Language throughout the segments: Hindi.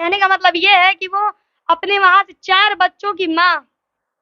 कहने का मतलब ये है कि वो अपने वहाँ से 4 बच्चों की माँ,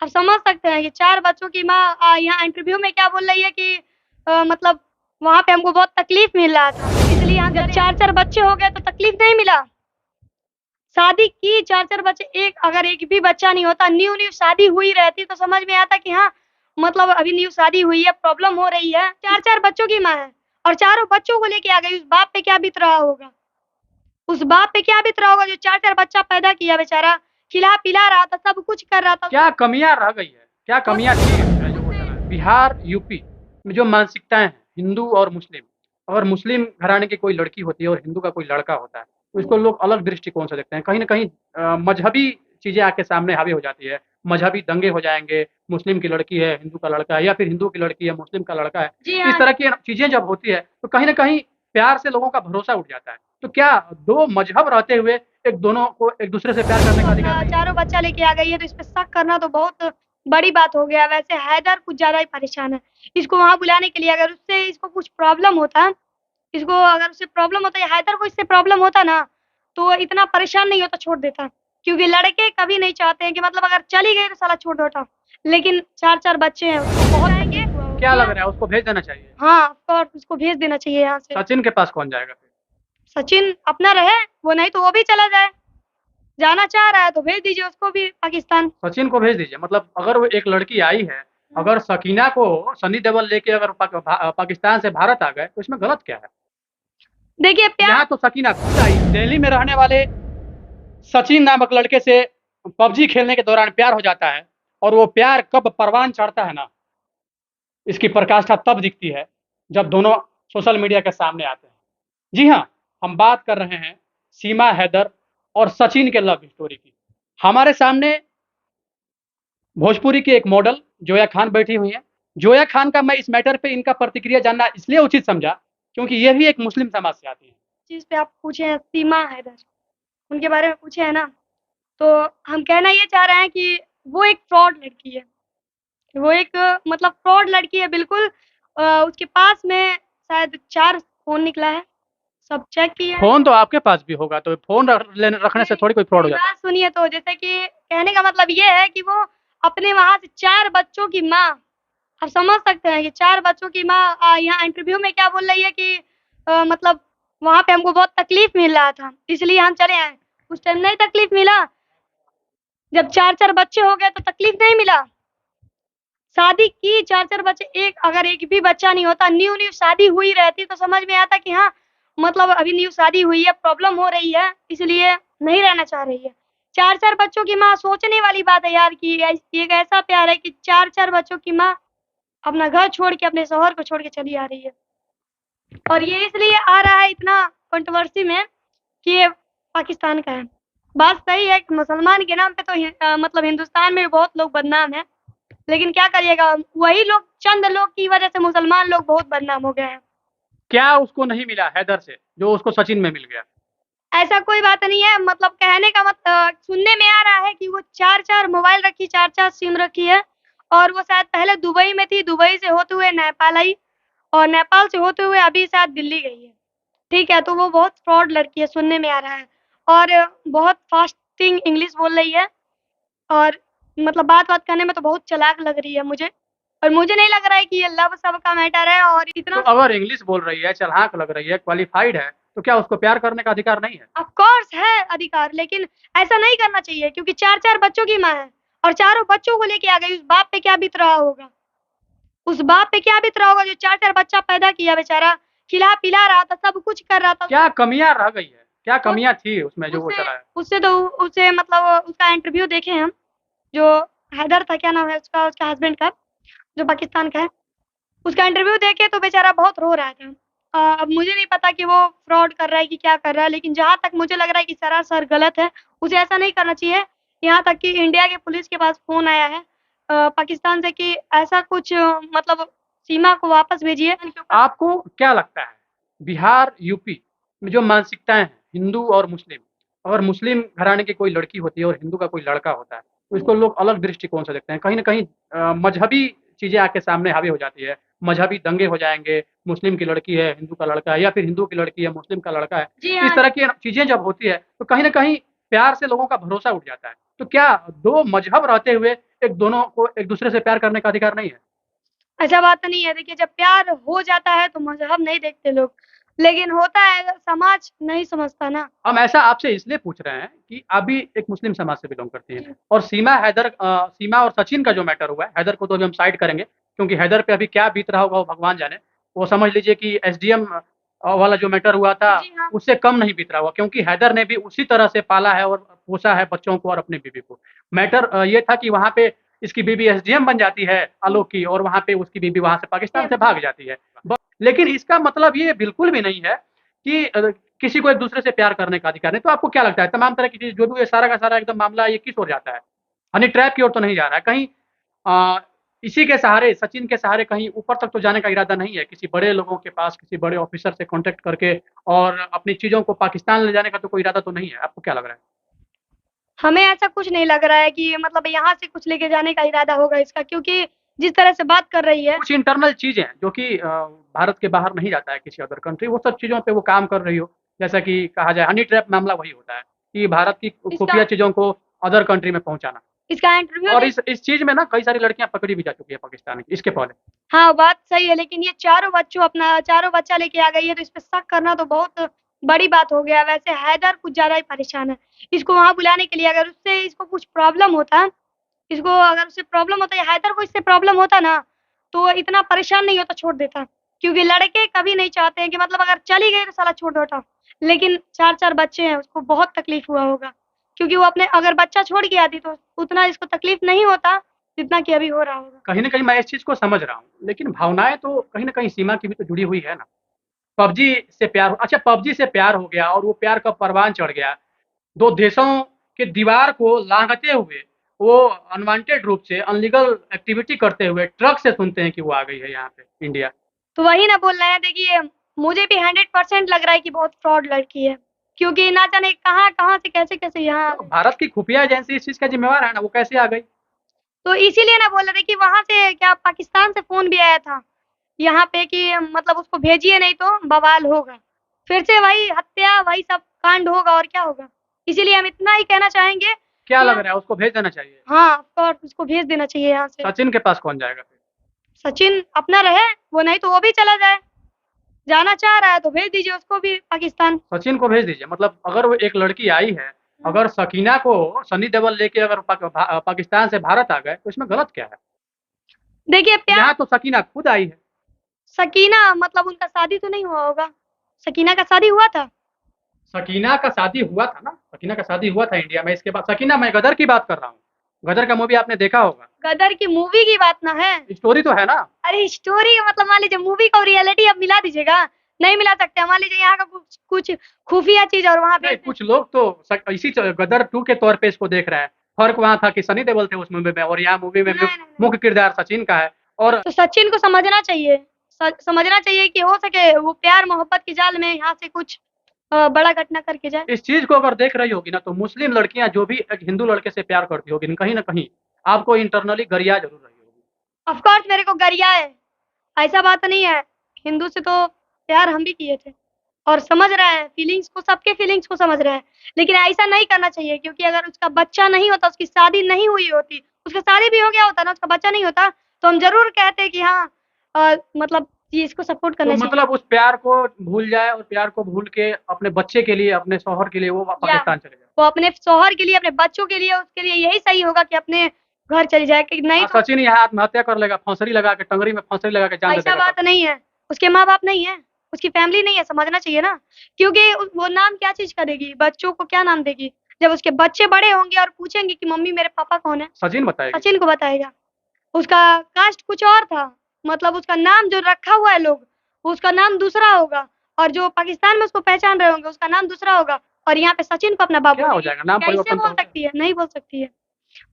आप समझ सकते हैं कि 4 बच्चों की माँ यहाँ इंटरव्यू में क्या बोल रही है कि मतलब वहाँ पे हमको बहुत तकलीफ मिल रहा था, इसलिए यहाँ जब 4-4 बच्चे हो गए तो तकलीफ नहीं मिला। शादी की 4-4 बच्चे, एक अगर एक भी बच्चा नहीं होता, न्यू-न्यू शादी हुई रहती तो समझ में आता कि हाँ, मतलब अभी न्यू शादी हुई है, प्रॉब्लम हो रही है। 4-4 बच्चों की माँ है और चारों बच्चों को लेके आ गई, उस बाप पे क्या बीत रहा होगा? उस बाप पे क्या बीत रहा होगा जो 4-4 बच्चा पैदा किया बेचारा, खिला-पिला रहा था, सब कुछ कर रहा था। क्या कमियां रह गई है, क्या कमियां थी इसमें जो वो चला है? बिहार यूपी में जो मानसिकताएं हैं हिंदू और मुस्लिम, अगर मुस्लिम घराने की कोई लड़की होती है और हिंदू का कोई लड़का होता है तो इसको लोग अलग दृष्टिकोण से देखते हैं। कहीं ना कहीं मजहबी चीजें आके सामने हावी हो जाती है, मजहबी दंगे हो जाएंगे, मुस्लिम की लड़की है हिंदू का लड़का है, या फिर हिंदू की लड़की है मुस्लिम का लड़का है। जी इस हाँ। तरह की चीजें जब होती है तो कहीं ना कहीं प्यार से लोगों का भरोसा उठ जाता है। तो क्या दो मजहब रहते हुए एक दोनों को एक दूसरे से प्यार करने का अधिकार अपना नहीं है? चारों बच्चा लेके आ गई है तो इस पे शक करना तो बहुत बड़ी बात हो गया। वैसे हैदर कुछ ज़्यादा ही परेशान है। इसको वहाँ बुलाने के लिए अगर उससे इसको कुछ प्रॉब्लम होता, इसको अगर उससे प्रॉब्लम होता या हैदर को इससे प्रॉब्लम होता ना, तो इतना परेशान नहीं होता, छोड़ देता। क्योंकि लड़के कभी नहीं चाहते हैं कि मतलब अगर चली गई तो साला छोड़ दो हटाओ। लेकिन 4-4 बच्चे हैं, उसको बहुत तकलीफ हुआ क्या होगा। लग रहा है उसको भेज देना चाहिए? हाँ, और उसको भेज देना चाहिए यहाँ से। सचिन के पास कौन जाएगा फिर? सचिन अपना रहे, वो नहीं तो वो भी चला जाए। जाना चाह रहा है तो भेज दीजिए उसको भी पाकिस्तान। सचिन को भेज दीजिए। मतलब अगर वो एक लड़की आई है, अगर सकीना को सनी देओल लेके अगर पाकिस्तान से भारत आ गए तो इसमें गलत क्या है? देखिए प्यार यहाँ तो सकीना खुद आई, दिल्ली में रहने वाले सचिन नामक लड़के से पबजी खेलने के दौरान प्यार हो जाता है, और वो प्यार कब परवान चढ़ता है ना, इसकी प्रकाष्ठा तब दिखती है जब दोनों सोशल मीडिया के सामने आते हैं। जी हाँ, हम बात कर रहे हैं सीमा हैदर और सचिन के लव स्टोरी की। हमारे सामने भोजपुरी की एक मॉडल जोया खान बैठी हुई है। जोया खान का मैं इस मैटर पे इनका प्रतिक्रिया जानना इसलिए उचित समझा क्योंकि ये भी एक मुस्लिम समाज से आती हैं। चीज़ पे आप पूछे हैं सीमा हैदर, उनके बारे में पूछे हैं ना, तो हम कहना ये चाह रहे हैं कि वो एक फ्रॉड लड़की है। वो एक मतलब फ्रॉड लड़की है बिल्कुल। उसके पास में शायद 4 फ़ोन निकला है, सब चेक किए हैं। फ़ोन तो आपके पास भी होगा, तो फ़ोन रखने से थोड़ी कोई फ्रॉड हो मेरी जाता है। बात सुनिए, तो जैसे कि कहने का मतलब ये है कि वो अपने वहाँ से 4 बच्चों की माँ, आप समझ सकते हैं कि 4 बच्चों की माँ यहाँ इंटरव्यू में क्या बोल रही है कि मतलब वहाँ पे हमको बहुत तकलीफ मिल रहा था, इसलिए हम चले आए। उस टाइम नहीं तकलीफ मिला, जब 4-4 बच्चे हो गए तो तकलीफ नहीं मिला। शादी की 4-4 बच्चे, एक अगर एक भी बच्चा नहीं होता, न्यू-न्यू शादी हुई रहती तो समझ में आता कि हाँ, मतलब अभी न्यू शादी हुई है, प्रॉब्लम हो रही है, इसलिए नहीं रहना चाह रही है। 4-4 बच्चों की माँ, सोचने वाली बात है यार कि एक ऐसा प्यार है कि 4-4 बच्चों की माँ अपना घर छोड़ के, अपने शौहर को छोड़ के चली आ रही है। और ये इसलिए आ रहा है इतना कंट्रोवर्सी में कि ये पाकिस्तान का है। बात सही है कि मुसलमान के नाम पे तो मतलब हिंदुस्तान में भी बहुत लोग बदनाम हैं। लेकिन क्या करिएगा, वही लोग, चंद लोग की वजह से मुसलमान लोग बहुत बदनाम हो गए हैं। क्या उसको नहीं मिला हैदर से जो उसको सचिन में मिल गया? ऐसा कोई बात नहीं है, मतलब कहने का सुनने में आ रहा है कि वो 4-4 मोबाइल रखी, 4-4 सिम रखी है और वो शायद पहले दुबई में थी, दुबई से होते हुए नेपाल आई और नेपाल से होते हुए अभी शायद दिल्ली गई है। ठीक है, तो वो बहुत फ्रॉड लड़की है, सुनने में आ रहा है और बहुत फास्टिंग इंग्लिश बोल रही है और मतलब बात-वात करने में तो बहुत चालाक लग रही है मुझे। और मुझे नहीं लग रहा है कि ये लव सब का मैटर है और तो इतना अगर इंग्लिश बोल रही है, चालाक लग रही है, क्वालिफाइड है, तो क्या उसको प्यार करने का अधिकार नहीं है? ऑफ कोर्स है अधिकार, लेकिन ऐसा नहीं करना चाहिए क्योंकि 4-4 बच्चों की माँ है और चारों बच्चों को लेके आ गई, उस बाप पे क्या बीत रहा होगा? उस बाप पे क्या बीत रहा होगा जो 4-4 बच्चा पैदा किया बेचारा, खिला-पिला रहा था, सब कुछ कर रहा था। क्या कमियां रह गई है, क्या वो कमियां थी उसमें जो वो उससे चला है? उससे तो उसे मतलब उसका इंटरव्यू देखे हम, जो हैदर था, क्या नाम है उसका, उसका हस्बैंड का, जो पाकिस्तान का है। उसका इंटरव्यू देखे तो बेचारा बहुत रो रहा था। अब मुझे नहीं पता कि वो फ्रॉड कर रहा है कि क्या कर रहा है, लेकिन जहाँ तक मुझे लग रहा है कि सरासर गलत है, उसे ऐसा नहीं करना चाहिए। यहाँ तक कि इंडिया के पुलिस के पास फ़ोन आया है पाकिस्तान से कि ऐसा कुछ मतलब सीमा को वापस भेजिए। आपको क्या लगता है बिहार यूपी में जो मानसिकताएं हैं हिंदू और मुस्लिम, अगर मुस्लिम घराने की कोई लड़की होती है और हिंदू का कोई लड़का होता है तो इसको लोग अलग दृष्टिकोण से देखते हैं। कहीं ना कहीं मजहबी चीजें आके सामने हावी हो जाती है, मजहबी दंगे हो जाएंगे, मुस्लिम की लड़की है हिंदू का लड़का है, या फिर हिंदू की लड़की है मुस्लिम का लड़का है। जी इस हाँ। तरह की चीजें जब होती है तो कहीं ना कहीं प्यार से लोगों का भरोसा उठ जाता है। तो क्या 2 मज़हब रहते हुए दोनों को एक दूसरे से प्यार करने का अधिकार नहीं है? ऐसा बात नहीं है। देखिए, जब प्यार हो जाता है तो मज़हब नहीं देखते लोग, लेकिन होता है समाज नहीं समझता ना। हम ऐसा आपसे इसलिए पूछ रहे हैं कि आप भी एक मुस्लिम समाज से बिलोंग करती हैं जी। और सीमा और सचिन का जो मैटर हुआ है, हैदर को तो अभी हम साइड करेंगे क्योंकि हैदर पे अभी क्या बीत रहा होगा वो भगवान जाने। वो समझ लीजिए कि एसडीएम वाला जो मैटर हुआ था, जी हाँ। उससे कम नहीं बीत रहा होगा क्योंकि हैदर ने भी उसी तरह से पाला है और पोसा है बच्चों को और अपनी बीवी को। मैटर ये था कि वहाँ पे इसकी बीवी एसडीएम बन जाती है आलोक की और वहाँ पे उसकी बीवी वहाँ से पाकिस्तान से भाग जाती है। लेकिन इसका मतलब ये बिल्कुल भी नहीं है कि किसी को एक दूसरे से प्यार करने का अधिकार नहीं। तो आपको क्या लगता है तमाम तरह की चीज़ जो भी ये सारा का सारा एकदम मामला ये किस ओर जाता है? हनी ट्रैप की ओर तो नहीं जा रहा है? कहीं इसी के सहारे सचिन के सहारे कहीं ऊपर तक तो जाने का इरादा नहीं है? किसी बड़े लोगों के पास, किसी बड़े ऑफिसर से कॉन्टैक्ट करके और अपनी चीज़ों को पाकिस्तान ले जाने का तो कोई इरादा तो नहीं है? आपको क्या लग रहा है? हमें ऐसा कुछ नहीं लग रहा है कि मतलब यहाँ से कुछ लेके जाने का इरादा होगा इसका, क्योंकि जिस तरह से बात कर रही है। कुछ इंटरनल चीज़ें जो कि भारत के बाहर नहीं जाता है किसी अदर कंट्री, वो सब चीज़ों पे वो काम कर रही हो। जैसा कि कहा जाए हनी ट्रैप मामला वही होता है कि भारत की इसका खुफिया चीज़ों को अदर कंट्री में पहुँचाना। इसका इंटरव्यू और नहीं। इस चीज़ में ना कई सारी लड़कियाँ पकड़ी भी जा चुकी है पाकिस्तान की, इसके पहले। हाँ, बात सही है, लेकिन ये चारों बच्चा लेके आ गई है, तो इस पे शक करना तो बहुत बड़ी बात हो गया। वैसे हैदर कुछ ज़्यादा ही परेशान है। इसको वहाँ बुलाने के लिए अगर उससे इसको कुछ प्रॉब्लम होता, इसको अगर उससे प्रॉब्लम होता या हैदर को इससे प्रॉब्लम होता ना, तो वो इतना परेशान नहीं होता, छोड़ देता। क्योंकि लड़के कभी नहीं चाहते हैं कि मतलब अगर चली गई तो साला छोड़ दो हटाओ। लेकिन 4-4 बच्चे हैं, उसको बहुत तकलीफ़ हुआ होगा। क्योंकि वो अपने अगर बच्चा छोड़ के आती तो उतना इसको तकलीफ़ नहीं होता, जितना कि अभी हो रहा होगा। कहीं न कहीं मैं इस चीज़ को समझ रहा हूँ, लेकिन भावनाएँ तो कहीं न कहीं सीमा की भी तो जुड़ी हुई है ना। पबजी से प्यार अच्छा पबजी से प्यार हो गया और वो प्यार का परवान चढ़ गया। 2 देशों के दीवार को लाँघते हुए, वो अनवांटेड रूप से अनलीगल एक्टिविटी करते हुए ट्रक से सुनते हैं कि वो आ गई है यहाँ पे इंडिया। तो वही ना बोल रहे हैं। देखिए, मुझे भी 100% लग रहा है कि बहुत फ्रॉड लड़की है, क्योंकि ना जाने कहाँ-कहाँ से कैसे-कैसे यहाँ आ तो गई। भारत की खुफिया एजेंसी इस चीज़ का ज़िम्मेवार है ना, वो कैसे आ गई? तो इसीलिए ना बोल रहे थे कि वहाँ से क्या पाकिस्तान से फ़ोन भी आया था, यहाँ पे कि मतलब उसको भेजिए नहीं तो बवाल होगा। फिर से वही हत्या, वही सब कांड होगा और क्या होगा। इसीलिए हम इतना ही कहना चाहेंगे क्या कि लग रहा है उसको भेज देना चाहिए? हाँ, ऑफ़ कोर्स उसको भेज देना चाहिए यहाँ से। सचिन के पास कौन जाएगा फिर? सचिन अपना रहे, वो नहीं तो वो भी चला जाए। जाना चाह रहा है तो भेज दीजिए उसको भी पाकिस्तान। सचिन को भेज दीजिए मतलब अगर वो एक लड़की आई है, अगर सकीना को सनी देओल लेके अगर पाकिस्तान से भारत आ गए, तो इसमें गलत क्या है? देखिए, प्यार यहाँ तो सकीना खुद आई है। सकीना मतलब उनका शादी तो नहीं हुआ होगा? सकीना का शादी हुआ था? सकीना का शादी हुआ था ना, सकीना का शादी हुआ था इंडिया में। इसके बाद सकीना, मैं गदर की बात कर रहा हूँ। गदर का मूवी आपने देखा होगा। गदर की मूवी की बात ना है। स्टोरी तो है ना। अरे स्टोरी मतलब मान लीजिए मूवी को रियलिटी अब मिला दीजिएगा, नहीं मिला सकते। मान लीजिए यहाँ का कुछ कुछ खुफिया चीज़ और वहाँ नहीं, भेज दें। कुछ लोग तो इसी गदर 2 के तौर पे इसको देख रहे हैं। फर्क वहाँ था कि सनी देओल थे उस मूवी में और यहाँ मूवी में नहीं। मुख्य किरदार सचिन का है। और तो सचिन को समझना चाहिए। समझना चाहिए कि हो सके वो प्यार मोहब्बत के जाल में यहाँ से कुछ बड़ा घटना करके जाए। इस चीज़ को अगर देख रही होगी ना, तो मुस्लिम लड़कियाँ जो भी एक हिंदू लड़के से प्यार करती होगी, कहीं न कहीं आपको इंटरनली गरिया ज़रूर रही होगी। ऑफ़ कोर्स मेरे को गरिया है, ऐसा बात नहीं है। हिंदू से तो प्यार हम भी किए थे और समझ रहे हैं फीलिंग्स को, सबके फीलिंग्स को समझ रहे हैं। लेकिन ऐसा नहीं करना चाहिए, क्योंकि अगर उसका बच्चा नहीं होता, उसकी शादी नहीं हुई होती, उसका शादी भी हो गया होता ना, उसका बच्चा नहीं होता, तो हम ज़रूर कहते कि हाँ मतलब ये इसको सपोर्ट तो करना चाहिए। मतलब उस प्यार को भूल जाए और प्यार को भूल के अपने बच्चे के लिए, अपने शौहर के लिए वो या पाकिस्तान चले जाए। वो अपने शौहर के लिए, अपने बच्चों के लिए, उसके लिए यही सही होगा कि अपने घर चली जाए, कि नहीं तो सचिन यहाँ आत्महत्या कर लेगा, फांसरी लगा के, टंगरी में फांसरी लगा के जान दे ऐसा देगा। बात नहीं है। उसके माँ-बाप नहीं है, उसकी फैमिली नहीं है, समझना चाहिए ना। क्योंकि वो नाम क्या चीज़ करेगी, बच्चों को क्या नाम देगी? जब उसके बच्चे बड़े होंगे और पूछेंगे कि मम्मी मेरे पापा कौन है? सचिन बताएगी। सचिन को बताएगा। उसका कास्ट कुछ और था, मतलब उसका नाम जो रखा हुआ है लोग, उसका नाम दूसरा होगा, और जो पाकिस्तान में उसको पहचान रहे होंगे, उसका नाम दूसरा होगा, और यहाँ पे सचिन को अपना बाप क्या हो बोलेगी। जाएगा? नाम कैसे परिवर्तन तो बोल हो जाएगा। सकती है? नहीं बोल सकती है।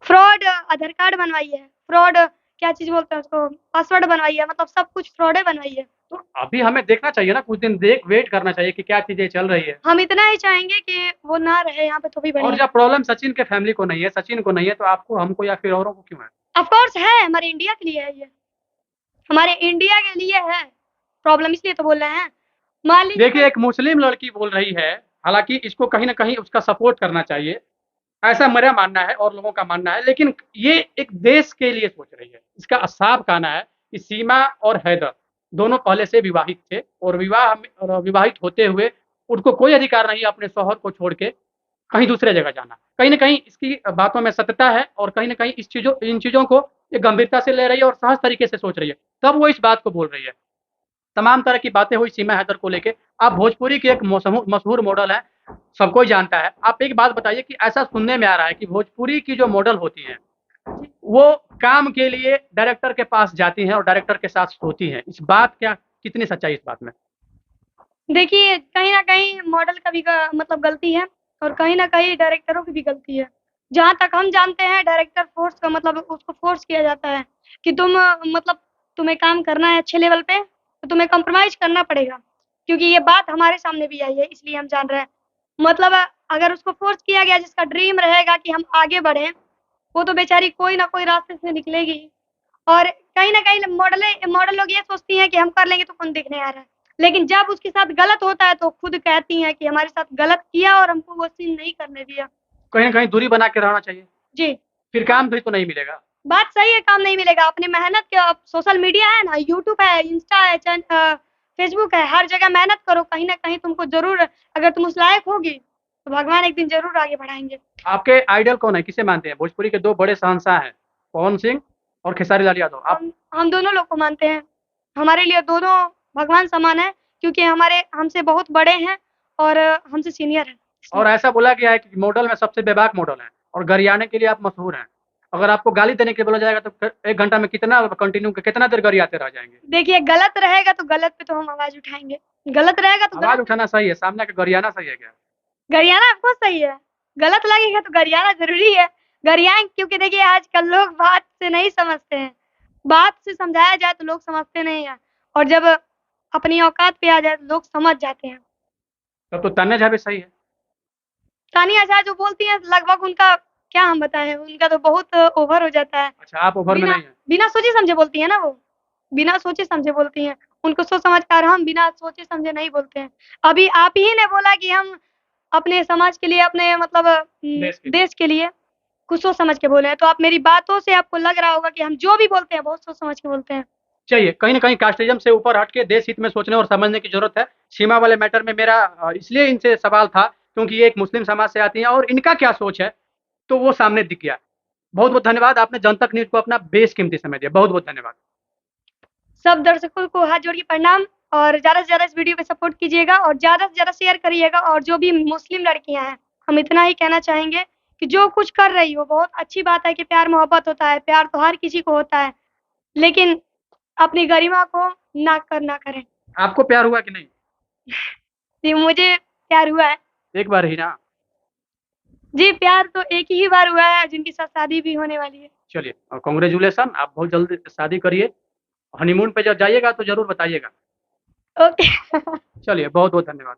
फ्रॉड आधार कार्ड बनवाई है, फ्रॉड क्या चीज़ बोलते हैं उसको, पासवर्ड बनवाई है, मतलब सब कुछ फ्रॉड ही बनवाई है। तो अभी हमें देखना चाहिए ना, कुछ दिन वेट करना चाहिए कि क्या चीज़ें चल रही है। हम इतना ही चाहेंगे कि वो ना रहे यहाँ पे तो भी और बढ़िया। जब प्रॉब्लम सचिन के फैमिली को नहीं है, सचिन को नहीं है, तो आपको, हमको या फिर औरों को क्यों है? ऑफ कोर्स है, हमारे इंडिया के लिए है ये, हमारे इंडिया के लिए है। प्रॉब्लम इसलिए तो बोल रहे हैं। मान लीजिए देखिए, एक मुस्लिम लड़की बोल रही है, हालाँकि इसको कहीं न कहीं उसका सपोर्ट करना चाहिए, ऐसा मेरा मानना है और लोगों का मानना है। लेकिन ये एक देश के लिए सोच रही है। इसका साफ कहना है कि सीमा और हैदर दोनों पहले से विवाहित थे और विवाहित होते हुए उनको कोई अधिकार नहीं है अपने शौहर को छोड़ के कहीं दूसरे जगह जाना। कहीं न कहीं इसकी बातों में सत्यता है और कहीं न कहीं इन चीज़ों को ये गंभीरता से ले रही है और सहज तरीके से सोच रही है। तब वो इस बात को बोल रही है। तमाम तरह की बातें हुई सीमा हैदर को लेके। आप भोजपुरी के एक मशहूर मॉडल हैं, सब कोई जानता है। आप एक बात बताइए कि ऐसा सुनने में आ रहा है कि भोजपुरी की जो मॉडल होती हैं, वो काम के लिए डायरेक्टर के पास जाती हैं और डायरेक्टर के साथ सोती हैं। इस बात क्या कितनी सच्चाई इस बात में? देखिए, कहीं न कहीं मॉडल का भी मतलब गलती है और कहीं न कहीं डायरेक्टरों की भी गलती है। जहाँ तक हम जानते हैं डायरेक्टर फ़ोर्स का मतलब उसको फ़ोर्स किया जाता है कि मतलब तुम्हें काम करना है अच्छे लेवल पे, तो तुम्हें कॉम्प्रोमाइज़ करना पड़ेगा। क्योंकि ये बात हमारे सामने भी आई है इसलिए हम जान रहे हैं। मतलब अगर उसको फ़ोर्स किया गया जिसका ड्रीम रहेगा कि हम आगे बढ़ें, वो तो बेचारी कोई ना कोई रास्ते से निकलेगी। और कहीं न कहीं मॉडल लोग ये सोचती हैं कि हम कर लेंगे तो कौन देखने आ रहा है। लेकिन जब उसके साथ गलत होता है तो खुद कहती हैं कि हमारे साथ गलत किया और हमको वो सीन नहीं करने दिया। कहीं न कहीं दूरी बना के रहना चाहिए, जी, फिर काम भी तो नहीं मिलेगा। बात सही है, काम नहीं मिलेगा। अपनी मेहनत के अब सोशल मीडिया है ना, यूट्यूब है, इंस्टा है, फ़ेसबुक है, हर जगह मेहनत करो, कहीं न कहीं तुमको ज़रूर अगर तुम उस लायक होगी, तो भगवान एक दिन ज़रूर आगे बढ़ाएँगे। आपके आइडल कौन है? किसे मानते हैं? भोजपुरी के 2 बड़े शहंशाह हैं, पवन सिंह और खेसारी लाल यादव। आप हम दोनों लोग को मानते हैं। हमारे लिए दोनों भगवान समान हैं क्योंकि हमारे हमसे बहुत बड़े हैं और हमसे सीनियर हैं। और ऐसा बोला गया है कि मॉडल में सबसे बेबाक मॉडल हैं और गरियाने के लिए आप मशहूर हैं। अगर आपको गाली देने के लिए बोला जाएगा तो 1 घंटा में कितना देर गरियाते रह जाएँगे? देखिए, गलत रहेगा तो गलत पे तो हम आवाज़ उठाएँगे। गलत रहेगा तो आवाज़ गलत उठाना सही है, सामने का गरियाना सही है क्या? गरियाना ऑफ़ कोर्स सही है। गलत लगेगा तो गरियाना ज़रूरी है। गरियाएँ क्योंकि देखिए आजकल लोग बात से नहीं समझते हैं। बात से समझाया जाए तो लोग समझते नहीं हैं और जब अपनी औकात पे आ जाए तो लोग समझ जाते हैं। तब तो तान्या झा भी सही है। तानिया आज़ाद जो बोलती हैं लगभग उनका क्या हम बताएँ, उनका तो बहुत ओवर हो जाता है। अच्छा, आप ओवर में बिना नहीं हैं। बिना सोचे-समझे बोलती हैं ना वो। बिना सोचे-समझे बोलती हैं। उनको सोच समझ कर हम बिना सोचे-समझे नहीं बोलते हैं। अभी आप ही ने बोला कि हम अपने समाज के लिए, अपने मतलब देश के लिए कुछ सोच समझ के बोले हैं। तो आप मेरी बातों से आपको लग रहा होगा कि हम जो भी बोलते हैं बहुत सोच समझ के बोलते हैं। चाहिए, कहीं न कहीं कास्टिज़्म से ऊपर हट के देश हित में सोचने और समझने की ज़रूरत है। सीमा वाले मैटर में मेरा इसलिए इनसे सवाल था क्योंकि ये एक मुस्लिम समाज से आती हैं और इनका क्या सोच है, तो वो सामने दिख गया। बहुत-बहुत धन्यवाद, आपने जनतक न्यूज़ को अपना बेशकीमती समय दिया। बहुत-बहुत धन्यवाद। सब दर्शकों को हाथ जोड़ के प्रणाम और ज़्यादा से ज़्यादा इस वीडियो पे सपोर्ट कीजिएगा और ज़्यादा से ज़्यादा शेयर करिएगा और जो भी मुस्लिम लड़कियाँ हैं, हम इतना ही कहना चाहेंगे कि जो कुछ कर रही हो बहुत अच्छी बात है कि प्यार-मोहब्बत होता है, प्यार तो हर किसी को होता है, लेकिन अपनी गरिमा को ना करें। आपको प्यार हुआ कि नहीं? जी, मुझे प्यार हुआ है। एक बार ही ना? जी, प्यार तो एक ही बार हुआ है जिनके साथ शादी भी होने वाली है। चलिए कांग्रेचुलेशन, आप बहुत जल्द शादी करिए। हनीमून पे जब जाइएगा तो ज़रूर बताइएगा। ओके। चलिए बहुत-बहुत धन्यवाद।